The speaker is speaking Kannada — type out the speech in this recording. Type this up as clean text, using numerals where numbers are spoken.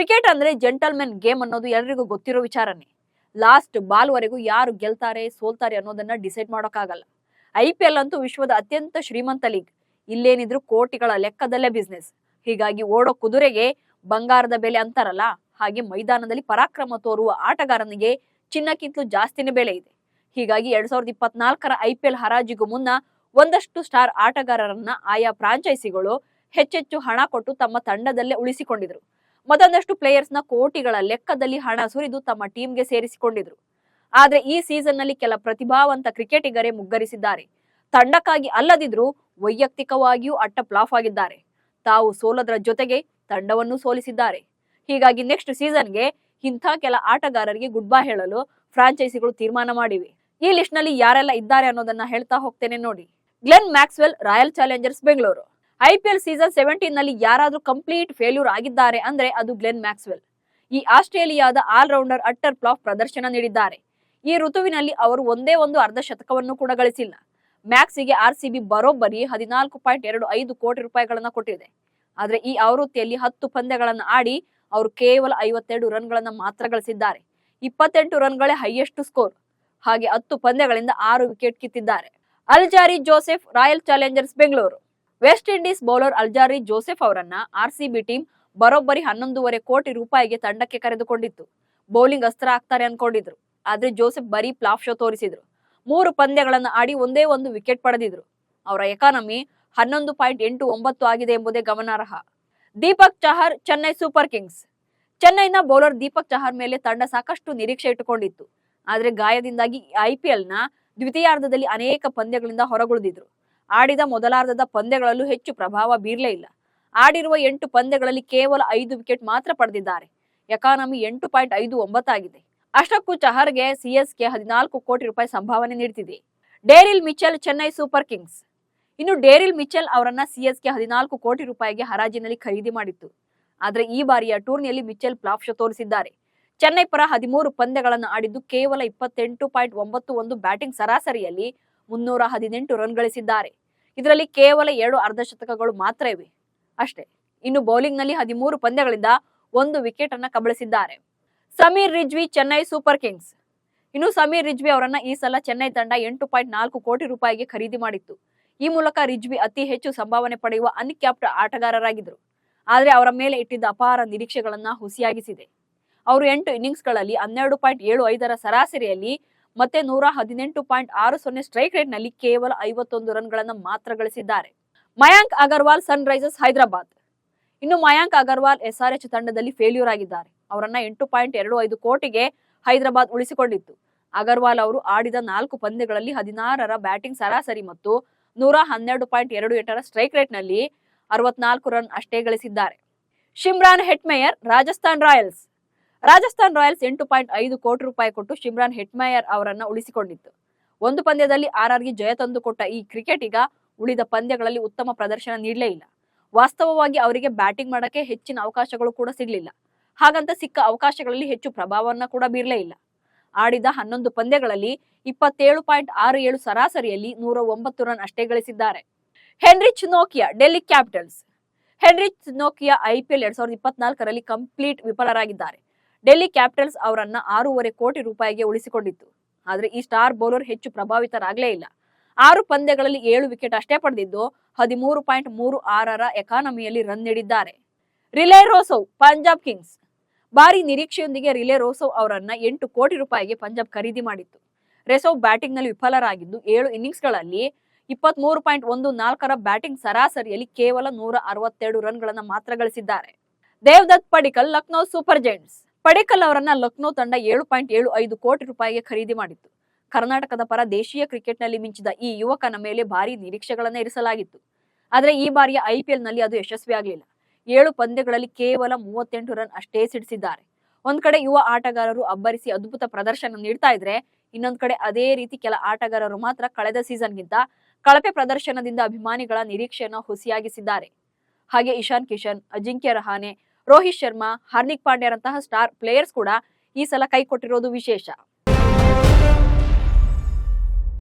ಕ್ರಿಕೆಟ್ ಅಂದ್ರೆ ಜೆಂಟಲ್ಮೆನ್ ಗೇಮ್ ಅನ್ನೋದು ಎಲ್ಲರಿಗೂ ಗೊತ್ತಿರೋ ವಿಚಾರನೇ. ಲಾಸ್ಟ್ ಬಾಲ್ ವರೆಗೂ ಯಾರು ಗೆಲ್ತಾರೆ ಸೋಲ್ತಾರೆ ಅನ್ನೋದನ್ನ ಡಿಸೈಡ್ ಮಾಡೋಕ್ಕಾಗಲ್ಲ. IPL ಅಂತೂ ವಿಶ್ವದ ಅತ್ಯಂತ ಶ್ರೀಮಂತ ಲೀಗ್. ಇಲ್ಲೇನಿದ್ರು ಕೋಟಿಗಳ ಲೆಕ್ಕದಲ್ಲೇ ಬಿಸ್ನೆಸ್. ಹೀಗಾಗಿ ಓಡೋ ಕುದುರೆಗೆ ಬಂಗಾರದ ಬೆಲೆ ಅಂತಾರಲ್ಲ, ಹಾಗೆ ಮೈದಾನದಲ್ಲಿ ಪರಾಕ್ರಮ ತೋರುವ ಆಟಗಾರನಿಗೆ ಚಿನ್ನಕ್ಕಿಂತಲೂ ಜಾಸ್ತಿನೇ ಬೆಲೆ ಇದೆ. ಹೀಗಾಗಿ 2024ರ IPL ಹರಾಜಿಗೂ ಮುನ್ನ ಒಂದಷ್ಟು ಸ್ಟಾರ್ ಆಟಗಾರರನ್ನ ಆಯಾ ಫ್ರಾಂಚೈಸಿಗಳು ಹೆಚ್ಚೆಚ್ಚು ಹಣ ಕೊಟ್ಟು ತಮ್ಮ ತಂಡದಲ್ಲೇ ಉಳಿಸಿಕೊಂಡಿದ್ರು. ಮತ್ತೊಂದಷ್ಟು ಪ್ಲೇಯರ್ಸ್ ನ ಕೋಟಿಗಳ ಲೆಕ್ಕದಲ್ಲಿ ಹಣ ಸುರಿದು ತಮ್ಮ ಟೀಮ್ಗೆ ಸೇರಿಸಿಕೊಂಡಿದ್ರು. ಆದ್ರೆ ಈ ಸೀಸನ್ ನಲ್ಲಿ ಕೆಲ ಪ್ರತಿಭಾವಂತ ಕ್ರಿಕೆಟಿಗರೇ ಮುಗ್ಗರಿಸಿದ್ದಾರೆ. ತಂಡಕ್ಕಾಗಿ ಅಲ್ಲದಿದ್ರು ವೈಯಕ್ತಿಕವಾಗಿಯೂ ಅಟ್ಟ ಫ್ಲಾಪ್ ಆಗಿದ್ದಾರೆ. ತಾವು ಸೋಲದ್ರ ಜೊತೆಗೆ ತಂಡವನ್ನು ಸೋಲಿಸಿದ್ದಾರೆ. ಹೀಗಾಗಿ ನೆಕ್ಸ್ಟ್ ಸೀಸನ್ಗೆ ಇಂಥ ಕೆಲ ಆಟಗಾರರಿಗೆ ಗುಡ್ ಬೈ ಹೇಳಲು ಫ್ರಾಂಚೈಸಿಗಳು ತೀರ್ಮಾನ ಮಾಡಿವೆ. ಈ ಲಿಸ್ಟ್ ನಲ್ಲಿ ಯಾರೆಲ್ಲ ಇದ್ದಾರೆ ಅನ್ನೋದನ್ನ ಹೇಳ್ತಾ ಹೋಗ್ತೇನೆ ನೋಡಿ. Glenn Maxwell, royal challengers Bengaluru. IPL season 17 ನಲ್ಲಿ ಯಾರಾದ್ರೂ ಕಂಪ್ಲೀಟ್ ಫೇಲ್ಯೂರ್ ಆಗಿದ್ದಾರೆ ಅಂದ್ರೆ ಅದು ಗ್ಲೆನ್ ಮ್ಯಾಕ್ಸ್ವೆಲ್. ಈ ಆಸ್ಟ್ರೇಲಿಯಾದ ಆಲ್ರೌಂಡರ್ ಅಟ್ಟರ್ ಫ್ಲಾಪ್ ಪ್ರದರ್ಶನ ನೀಡಿದ್ದಾರೆ. ಈ ಋತುವಿನಲ್ಲಿ ಅವರು ಒಂದೇ ಒಂದು ಅರ್ಧ ಶತಕವನ್ನು ಕೂಡ ಗಳಿಸಿಲ್ಲ. ಮ್ಯಾಕ್ಸಿಗೆ RCB ಬರೋಬ್ಬರಿ 14.25 ಕೋಟಿ ರೂಪಾಯಿಗಳನ್ನ ಕೊಟ್ಟಿದೆ. ಆದ್ರೆ ಈ ಆವೃತ್ತಿಯಲ್ಲಿ 10 ಪಂದ್ಯಗಳನ್ನು ಆಡಿ ಅವರು ಕೇವಲ 52 ರನ್ಗಳನ್ನ ಮಾತ್ರ ಗಳಿಸಿದ್ದಾರೆ. 28 ರನ್ಗಳೇ ಹೈಯೆಸ್ಟ್ ಸ್ಕೋರ್. ಹಾಗೆ 10 ಪಂದ್ಯಗಳಿಂದ 6 ವಿಕೆಟ್ ಕಿತ್ತಿದ್ದಾರೆ. Alzarri Joseph, royal challengers Bengaluru. West Indies bowler Alzarri Joseph ಅವರನ್ನ RCB ಟೀಮ್ ಬರೋಬ್ಬರಿ 11.5 ಕೋಟಿ ರೂಪಾಯಿಗೆ ತಂಡಕ್ಕೆ ಕರೆದುಕೊಂಡಿತ್ತು. ಬೌಲಿಂಗ್ ಅಸ್ತ್ರ ಆಗ್ತಾರೆ ಅನ್ಕೊಂಡಿದ್ರು. ಆದ್ರೆ ಜೋಸೆಫ್ ಬರೀ ಫ್ಲಾಪ್ ಶೋ ತೋರಿಸಿದ್ರು. 3 ಪಂದ್ಯಗಳನ್ನು ಆಡಿ ಒಂದೇ ಒಂದು ವಿಕೆಟ್ ಪಡೆದಿದ್ರು. ಅವರ ಎಕಾನಮಿ 11.89 ಆಗಿದೆ ಎಂಬುದೇ ಗಮನಾರ್ಹ. Deepak Chahar, Chennai super Kings. ಚೆನ್ನೈನ ಬೌಲರ್ ದೀಪಕ್ ಚಹರ್ ಮೇಲೆ ತಂಡ ಸಾಕಷ್ಟು ನಿರೀಕ್ಷೆ ಇಟ್ಟುಕೊಂಡಿತ್ತು. ಆದ್ರೆ ಗಾಯದಿಂದಾಗಿ IPL ನ ದ್ವಿತೀಯಾರ್ಧದಲ್ಲಿ ಅನೇಕ ಪಂದ್ಯಗಳಿಂದ ಹೊರಗುಳಿದಿದ್ರು. ಆಡಿದ ಮೊದಲಾರ್ಧದ ಪಂದ್ಯಗಳಲ್ಲೂ ಹೆಚ್ಚು ಪ್ರಭಾವ ಬೀರಲೇ ಇಲ್ಲ. ಆಡಿರುವ 8 ಪಂದ್ಯಗಳಲ್ಲಿ ಕೇವಲ 5 ವಿಕೆಟ್ ಮಾತ್ರ ಪಡೆದಿದ್ದಾರೆ. ಎಕಾನಮಿ 8.59 ಆಗಿದೆ. ಅಷ್ಟಕ್ಕೂ ಚಹರ್ಗೆ CSK 14 ಕೋಟಿ ರೂಪಾಯಿ ಸಂಭಾವನೆ ನೀಡುತ್ತಿದೆ. ಡೇರಿಲ್ ಮಿಚೆಲ್, ಚೆನ್ನೈ ಸೂಪರ್ ಕಿಂಗ್ಸ್. ಇನ್ನು ಡೇರಿಲ್ ಮಿಚೆಲ್ ಅವರನ್ನ CSK 14 ಕೋಟಿ ರೂಪಾಯಿಗೆ ಹರಾಜಿನಲ್ಲಿ ಖರೀದಿ ಮಾಡಿತ್ತು. ಆದ್ರೆ ಈ ಬಾರಿಯ ಟೂರ್ನಿಯಲ್ಲಿ ಮಿಚೆಲ್ ಫ್ಲಾಪ್ ಶೋ ತೋರಿಸಿದ್ದಾರೆ. ಚೆನ್ನೈ ಪರ 13 ಪಂದ್ಯಗಳನ್ನು ಆಡಿದ್ದು ಕೇವಲ 28.91 ಬ್ಯಾಟಿಂಗ್ ಸರಾಸರಿಯಲ್ಲಿ 318 ರನ್ ಗಳಿಸಿದ್ದಾರೆ. ಇದರಲ್ಲಿ ಕೇವಲ 2 ಅರ್ಧ ಶತಕಗಳು ಮಾತ್ರ ಇವೆ ಅಷ್ಟೇ. ಇನ್ನು ಬೌಲಿಂಗ್ ನಲ್ಲಿ 13 ಪಂದ್ಯಗಳಿಂದ 1 ವಿಕೆಟ್ ಅನ್ನ ಕಬಳಿಸಿದ್ದಾರೆ. Sameer Rizvi, Chennai super kings. ಇನ್ನು ಸಮೀರ್ ರಿಜ್ವಿ ಅವರನ್ನ ಈ ಸಲ ಚೆನ್ನೈ ತಂಡ 8.4 ಕೋಟಿ ರೂಪಾಯಿಗೆ ಖರೀದಿ ಮಾಡಿತ್ತು. ಈ ಮೂಲಕ ರಿಜ್ವಿ ಅತಿ ಹೆಚ್ಚು ಸಂಭಾವನೆ ಪಡೆಯುವ ಅನ್ಕ್ಯಾಪ್ಡ್ ಆಟಗಾರರಾಗಿದ್ರು. ಆದ್ರೆ ಅವರ ಮೇಲೆ ಇಟ್ಟಿದ್ದ ಅಪಾರ ನಿರೀಕ್ಷೆಗಳನ್ನ ಹುಸಿಯಾಗಿಸಿದೆ. ಅವರು 8 ಇನ್ನಿಂಗ್ಸ್ಗಳಲ್ಲಿ 12.75ರ ಸರಾಸರಿಯಲ್ಲಿ ಮತ್ತೆ 118.60 ಸ್ಟ್ರೈಕ್ ರೇಟ್ ನಲ್ಲಿ ಕೇವಲ 51 ರನ್ಗಳನ್ನ ಮಾತ್ರ ಗಳಿಸಿದ್ದಾರೆ. ಮಯಾಂಕ್ ಅಗರ್ವಾಲ್, ಸನ್ ರೈಸರ್ಸ್ ಹೈದರಾಬಾದ್. ಇನ್ನು ಮಯಾಂಕ್ ಅಗರ್ವಾಲ್ SRH ತಂಡದಲ್ಲಿ ಫೇಲ್ಯೂರ್ ಆಗಿದ್ದಾರೆ. ಅವರನ್ನ 8.25 ಕೋಟಿಗೆ ಹೈದರಾಬಾದ್ ಉಳಿಸಿಕೊಂಡಿತ್ತು. ಅಗರ್ವಾಲ್ ಅವರು ಆಡಿದ 4 ಪಂದ್ಯಗಳಲ್ಲಿ 16ರ ಬ್ಯಾಟಿಂಗ್ ಸರಾಸರಿ ಮತ್ತು 112.28ರ ಸ್ಟ್ರೈಕ್ ರೇಟ್ ನಲ್ಲಿ 64 ರನ್ ಅಷ್ಟೇ ಗಳಿಸಿದ್ದಾರೆ. Shimron Hetmyer, Rajasthan royals. Rajasthan royals 8.5 crore ರೂಪಾಯಿ ಕೊಟ್ಟು ಶಿಮ್ರಾನ್ ಹೆಟ್ಮೇಯರ್ ಅವರನ್ನ ಉಳಿಸಿಕೊಂಡಿತ್ತು. ಒಂದು ಪಂದ್ಯದಲ್ಲಿ RRಗೆ ಜಯ ತಂದು ಕೊಟ್ಟ ಈ ಕ್ರಿಕೆಟಿಗ ಉಳಿದ ಪಂದ್ಯಗಳಲ್ಲಿ ಉತ್ತಮ ಪ್ರದರ್ಶನ ನೀಡಲೇ ಇಲ್ಲ. ವಾಸ್ತವವಾಗಿ ಅವರಿಗೆ ಬ್ಯಾಟಿಂಗ್ ಮಾಡಕ್ಕೆ ಹೆಚ್ಚಿನ ಅವಕಾಶಗಳು ಕೂಡ ಸಿಗಲಿಲ್ಲ. ಹಾಗಂತ ಸಿಕ್ಕ ಅವಕಾಶಗಳಲ್ಲಿ ಹೆಚ್ಚು ಪ್ರಭಾವವನ್ನ ಕೂಡ ಬೀರಲೇ ಇಲ್ಲ. ಆಡಿದ 11 ಪಂದ್ಯಗಳಲ್ಲಿ 27.67 ಸರಾಸರಿಯಲ್ಲಿ 109 ರನ್ ಅಷ್ಟೇ ಗಳಿಸಿದ್ದಾರೆ. ಹೆನ್ರಿಚ್ ನೋಕಿಯಾ, ಡೆಲ್ಲಿ ಕ್ಯಾಪಿಟಲ್ಸ್. ಹೆನ್ರಿಚ್ ನೋಕಿಯಾ IPL 2024ರಲ್ಲಿ ಕಂಪ್ಲೀಟ್ ವಿಫಲರಾಗಿದ್ದಾರೆ. ಡೆಲ್ಲಿ ಕ್ಯಾಪಿಟಲ್ಸ್ ಅವರನ್ನ 6.5 ಕೋಟಿ ರೂಪಾಯಿಗೆ ಉಳಿಸಿಕೊಂಡಿತ್ತು. ಆದ್ರೆ ಈ ಸ್ಟಾರ್ ಬೌಲರ್ ಹೆಚ್ಚು ಪ್ರಭಾವಿತರಾಗಲೇ ಇಲ್ಲ. 6 ಪಂದ್ಯಗಳಲ್ಲಿ 7 ವಿಕೆಟ್ ಅಷ್ಟೇ ಪಡೆದಿದ್ದು 13.36ರ ಎಕಾನಮಿಯಲ್ಲಿ ರನ್ ನೀಡಿದ್ದಾರೆ. Rilee Rossouw, Punjab kings. ಭಾರಿ ನಿರೀಕ್ಷೆಯೊಂದಿಗೆ ರಿಲೆ ರೋಸವ್ ಅವರನ್ನ 8 ಕೋಟಿ ರೂಪಾಯಿಗೆ ಪಂಜಾಬ್ ಖರೀದಿ ಮಾಡಿತ್ತು. ರೆಸೋವ್ ಬ್ಯಾಟಿಂಗ್ ನಲ್ಲಿ ವಿಫಲರಾಗಿದ್ದು 7 ಇನ್ನಿಂಗ್ಸ್ಗಳಲ್ಲಿ 23.14ರ ಬ್ಯಾಟಿಂಗ್ ಸರಾಸರಿಯಲ್ಲಿ ಕೇವಲ 162 ರನ್ಗಳನ್ನ ಮಾತ್ರ ಗಳಿಸಿದ್ದಾರೆ. Devdutt Padikkal, Lucknow super giants. ಪಡಿಕ್ಕಲ್ ಅವರನ್ನ ಲಕ್ನೋ ತಂಡ 7.75 ಕೋಟಿ ರೂಪಾಯಿಗೆ ಖರೀದಿ ಮಾಡಿತ್ತು. ಕರ್ನಾಟಕದ ಪರ ದೇಶೀಯ ಕ್ರಿಕೆಟ್ ನಲ್ಲಿ ಮಿಂಚಿದ ಈ ಯುವಕನ ಮೇಲೆ ಭಾರಿ ನಿರೀಕ್ಷೆಗಳನ್ನ ಇರಿಸಲಾಗಿತ್ತು. ಆದ್ರೆ ಈ ಬಾರಿಯ IPL ನಲ್ಲಿ ಅದು ಯಶಸ್ವಿಯಾಗಲಿಲ್ಲ. 7 ಪಂದ್ಯಗಳಲ್ಲಿ ಕೇವಲ 38 ರನ್ ಅಷ್ಟೇ ಸಿಡಿಸಿದ್ದಾರೆ. ಒಂದ್ ಕಡೆ ಯುವ ಆಟಗಾರರು ಅಬ್ಬರಿಸಿ ಅದ್ಭುತ ಪ್ರದರ್ಶನ ನೀಡ್ತಾ ಇದ್ರೆ, ಇನ್ನೊಂದ್ ಕಡೆ ಅದೇ ರೀತಿ ಕೆಲ ಆಟಗಾರರು ಮಾತ್ರ ಕಳೆದ ಸೀಸನ್ಗಿಂತ ಕಳಪೆ ಪ್ರದರ್ಶನದಿಂದ ಅಭಿಮಾನಿಗಳ ನಿರೀಕ್ಷೆಯನ್ನು ಹುಸಿಯಾಗಿಸಿದ್ದಾರೆ. ಹಾಗೆ ಇಶಾನ್ ಕಿಶನ್, ಅಜಿಂಕ್ಯ ರಹಾನೆ, ರೋಹಿತ್ ಶರ್ಮಾ, ಹಾರ್ದಿಕ್ ಪಾಂಡ್ಯರಂತಹ ಸ್ಟಾರ್ ಪ್ಲೇಯರ್ಸ್ ಕೂಡ ಈ ಸಲ ಕೈ ಕೊಟ್ಟಿರೋದು ವಿಶೇಷ.